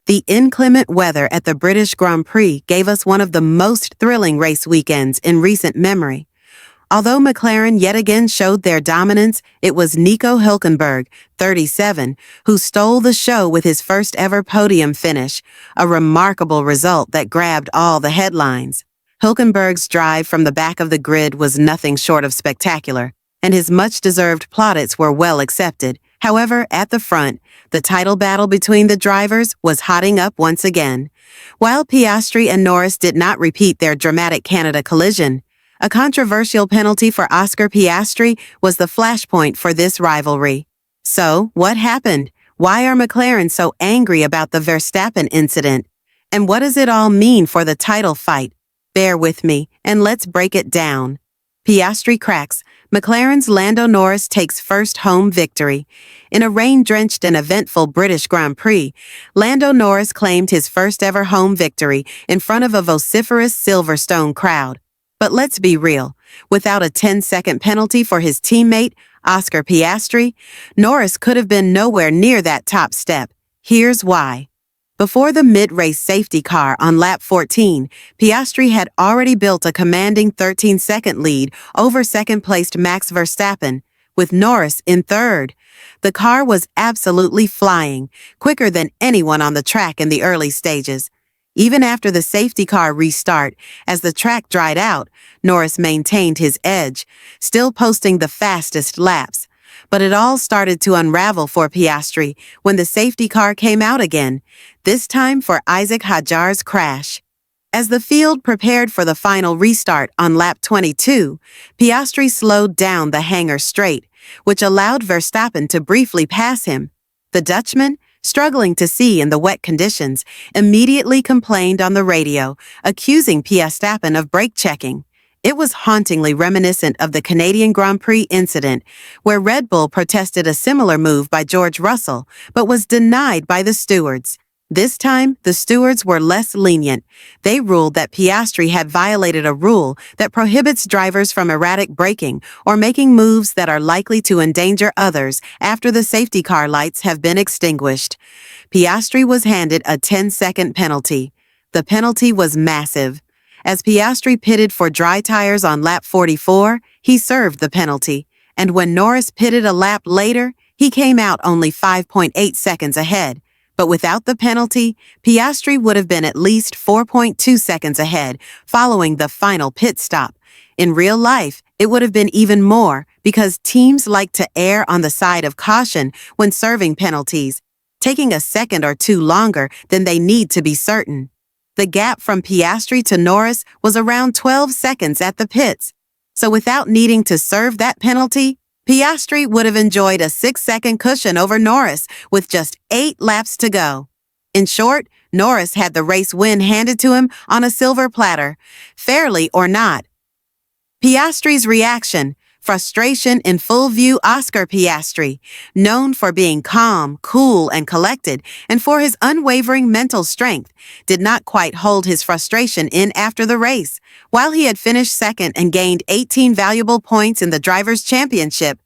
The inclement weather at the British Grand Prix gave us one of the most thrilling race weekends in recent memory. Although McLaren yet again showed their dominance, it was Nico Hülkenberg, 37, who stole the show with his first ever podium finish, a remarkable result that grabbed all the headlines. Hülkenberg's drive from the back of the grid was nothing short of spectacular, and his much-deserved plaudits were well accepted. However, at the front, the title battle between the drivers was hotting up once again. While Piastri and Norris did not repeat their dramatic Canada collision, a controversial penalty for Oscar Piastri was the flashpoint for this rivalry. So, what happened? Why are McLaren so angry about the Verstappen incident? And what does it all mean for the title fight? Bear with me, and let's break it down. Piastri cracks. McLaren's Lando Norris takes first home victory. In a rain-drenched and eventful British Grand Prix, Lando Norris claimed his first ever home victory in front of a vociferous Silverstone crowd. But let's be real, without a 10-second penalty for his teammate, Oscar Piastri, Norris could have been nowhere near that top step. Here's why. Before the mid-race safety car on lap 14, Piastri had already built a commanding 13-second lead over second-placed Max Verstappen, with Norris in third. The car was absolutely flying, quicker than anyone on the track in the early stages. Even after the safety car restart, as the track dried out, Norris maintained his edge, still posting the fastest laps. But it all started to unravel for Piastri when the safety car came out again, this time for Isaac Hadjar's crash. As the field prepared for the final restart on lap 22, Piastri slowed down the hangar straight, which allowed Verstappen to briefly pass him. The Dutchman, struggling to see in the wet conditions, immediately complained on the radio, accusing Verstappen of brake checking. It was hauntingly reminiscent of the Canadian Grand Prix incident, where Red Bull protested a similar move by George Russell, but was denied by the stewards. This time, the stewards were less lenient. They ruled that Piastri had violated a rule that prohibits drivers from erratic braking or making moves that are likely to endanger others after the safety car lights have been extinguished. Piastri was handed a 10-second penalty. The penalty was massive. As Piastri pitted for dry tires on lap 44, he served the penalty, and when Norris pitted a lap later, he came out only 5.8 seconds ahead. But without the penalty, Piastri would have been at least 4.2 seconds ahead following the final pit stop. In real life, it would have been even more because teams like to err on the side of caution when serving penalties, taking a second or two longer than they need to be certain. The gap from Piastri to Norris was around 12 seconds at the pits. So without needing to serve that penalty, Piastri would have enjoyed a 6-second cushion over Norris with just 8 laps to go. In short, Norris had the race win handed to him on a silver platter, fairly or not. Piastri's reaction: frustration in full view. Oscar Piastri, known for being calm, cool, and collected, and for his unwavering mental strength, did not quite hold his frustration in after the race. While he had finished second and gained 18 valuable points in the Drivers' Championship,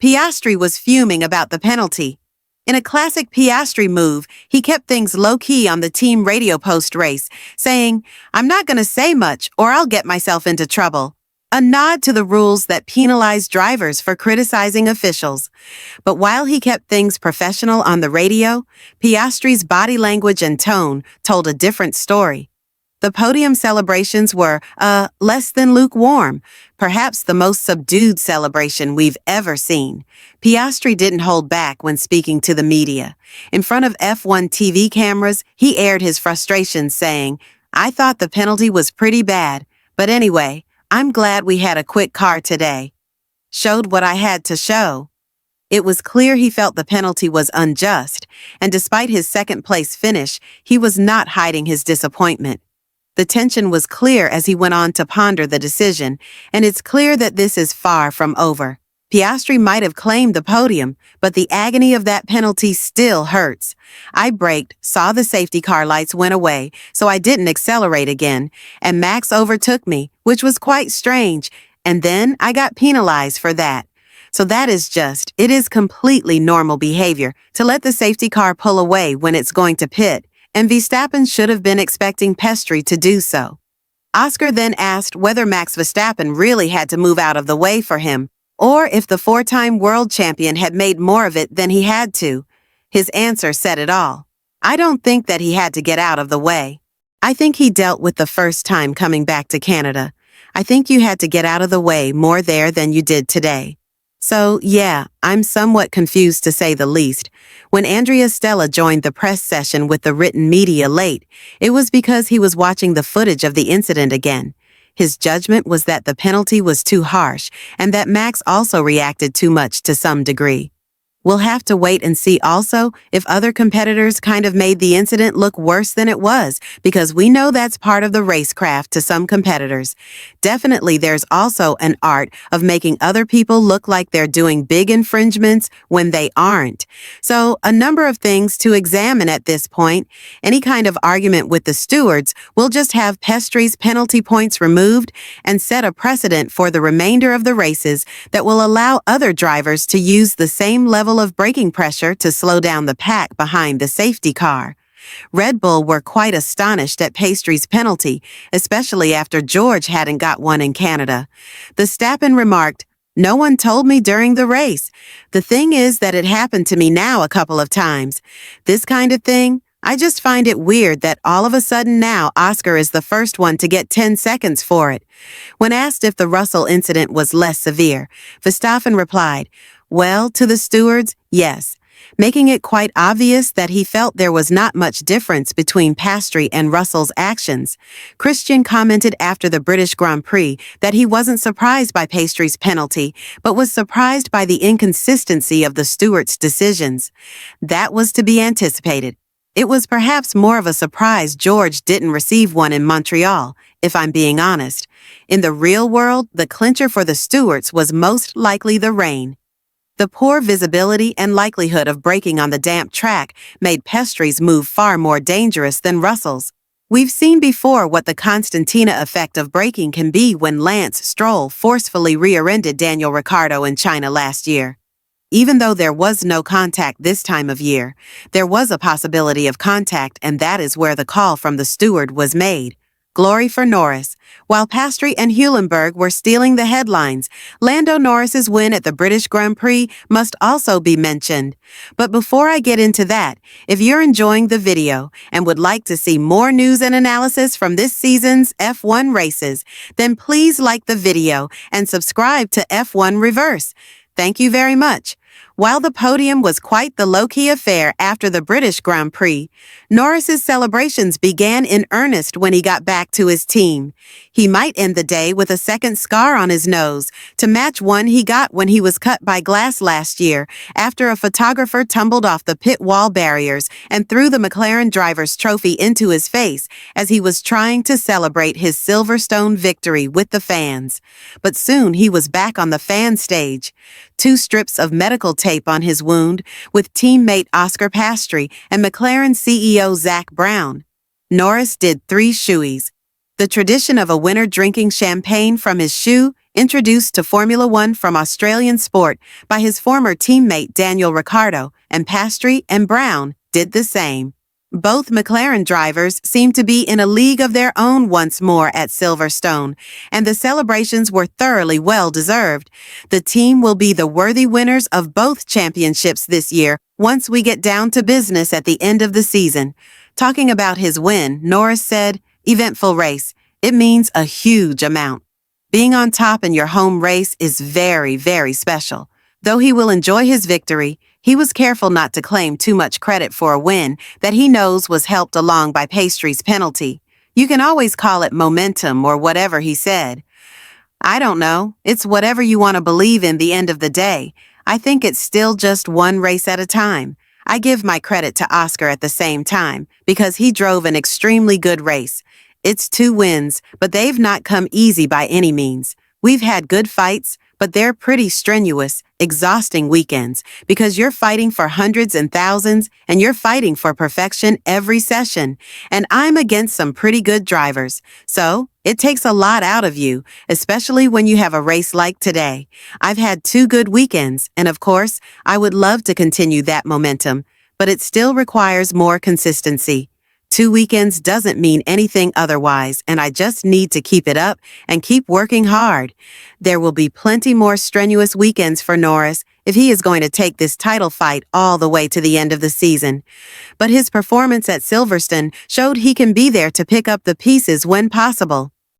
Piastri was fuming about the penalty. In a classic Piastri move, he kept things low-key on the team radio post-race, saying, "I'm not going to say much or I'll get myself into trouble." A nod to the rules that penalize drivers for criticizing officials. But while he kept things professional on the radio, Piastri's body language and tone told a different story. The podium celebrations were, less than lukewarm, perhaps the most subdued celebration we've ever seen. Piastri didn't hold back when speaking to the media. In front of F1 TV cameras, he aired his frustrations, saying, "I thought the penalty was pretty bad, but anyway, I'm glad we had a quick car today. Showed what I had to show." It was clear he felt the penalty was unjust, and despite his second-place finish, he was not hiding his disappointment. The tension was clear as he went on to ponder the decision, and it's clear that this is far from over. Piastri might have claimed the podium, but the agony of that penalty still hurts. "I braked, saw the safety car lights went away, so I didn't accelerate again, and Max overtook me, which was quite strange, and then I got penalized for that. So it is completely normal behavior to let the safety car pull away when it's going to pit, and Verstappen should have been expecting Piastri to do so. Oscar then asked whether Max Verstappen really had to move out of the way for him, or if the four-time world champion had made more of it than he had to. His answer said it all. I don't think that he had to get out of the way. I think he dealt with the first time coming back to Canada. I think you had to get out of the way more there than you did today. So, yeah, I'm somewhat confused to say the least. When Andrea Stella joined the press session with the written media late, it was because he was watching the footage of the incident again. His judgment was that the penalty was too harsh and that Max also reacted too much to some degree. We'll have to wait and see also if other competitors kind of made the incident look worse than it was, because we know that's part of the racecraft to some competitors. Definitely there's also an art of making other people look like they're doing big infringements when they aren't. So a number of things to examine at this point. Any kind of argument with the stewards will just have Piastri's penalty points removed and set a precedent for the remainder of the races that will allow other drivers to use the same level of braking pressure to slow down the pack behind the safety car. Red Bull were quite astonished at Piastri's penalty, especially after George hadn't got one in Canada. Verstappen remarked, "No one told me during the race. The thing is that it happened to me now a couple of times. This kind of thing, I just find it weird that all of a sudden now Oscar is the first one to get 10 seconds for it." When asked if the Russell incident was less severe, Verstappen replied, "Well, to the stewards, yes," making it quite obvious that he felt there was not much difference between Piastri and Russell's actions. Christian commented after the British Grand Prix that he wasn't surprised by Piastri's penalty, but was surprised by the inconsistency of the stewards' decisions. That was to be anticipated. It was perhaps more of a surprise George didn't receive one in Montreal, if I'm being honest. In the real world, the clincher for the stewards was most likely the rain. The poor visibility and likelihood of braking on the damp track made Piastri's move far more dangerous than Russell's. We've seen before what the Constantina effect of braking can be when Lance Stroll forcefully rear-ended Daniel Ricciardo in China last year. Even though there was no contact this time of year, there was a possibility of contact, and that is where the call from the steward was made. Glory for Norris. While Piastri and Hülkenberg were stealing the headlines, Lando Norris's win at the British Grand Prix must also be mentioned. But before I get into that, if you're enjoying the video and would like to see more news and analysis from this season's F1 races, then please like the video and subscribe to F1 Reverse. Thank you very much. While the podium was quite the low-key affair after the British Grand Prix, Norris's celebrations began in earnest when he got back to his team. He might end the day with a second scar on his nose to match one he got when he was cut by glass last year after a photographer tumbled off the pit wall barriers and threw the McLaren driver's trophy into his face as he was trying to celebrate his Silverstone victory with the fans. But soon he was back on the fan stage. 2 strips of medical tape on his wound with teammate Oscar Piastri and McLaren CEO Zak Brown. Norris did 3 shoeies. The tradition of a winner drinking champagne from his shoe, introduced to Formula One from Australian sport by his former teammate Daniel Ricciardo, and Piastri and Brown did the same. Both McLaren drivers seemed to be in a league of their own once more at Silverstone, and the celebrations were thoroughly well-deserved. The team will be the worthy winners of both championships this year once we get down to business at the end of the season. Talking about his win, Norris said, "Eventful race. It means a huge amount. Being on top in your home race is very, very special." Though he will enjoy his victory, he was careful not to claim too much credit for a win that he knows was helped along by Piastri's penalty. You can always call it momentum or whatever he said. I don't know. It's whatever you want to believe in the end of the day. I think it's still just one race at a time. I give my credit to Oscar at the same time because he drove an extremely good race. It's 2 wins, but they've not come easy by any means. We've had good fights, but they're pretty strenuous, exhausting weekends because you're fighting for hundreds and thousands and you're fighting for perfection every session. And I'm against some pretty good drivers. So it takes a lot out of you, especially when you have a race like today. I've had 2 good weekends, and of course, I would love to continue that momentum, but it still requires more consistency. 2 weekends doesn't mean anything otherwise, and I just need to keep it up and keep working hard. There will be plenty more strenuous weekends for Norris if he is going to take this title fight all the way to the end of the season. But his performance at Silverstone showed he can be there to pick up the pieces when possible.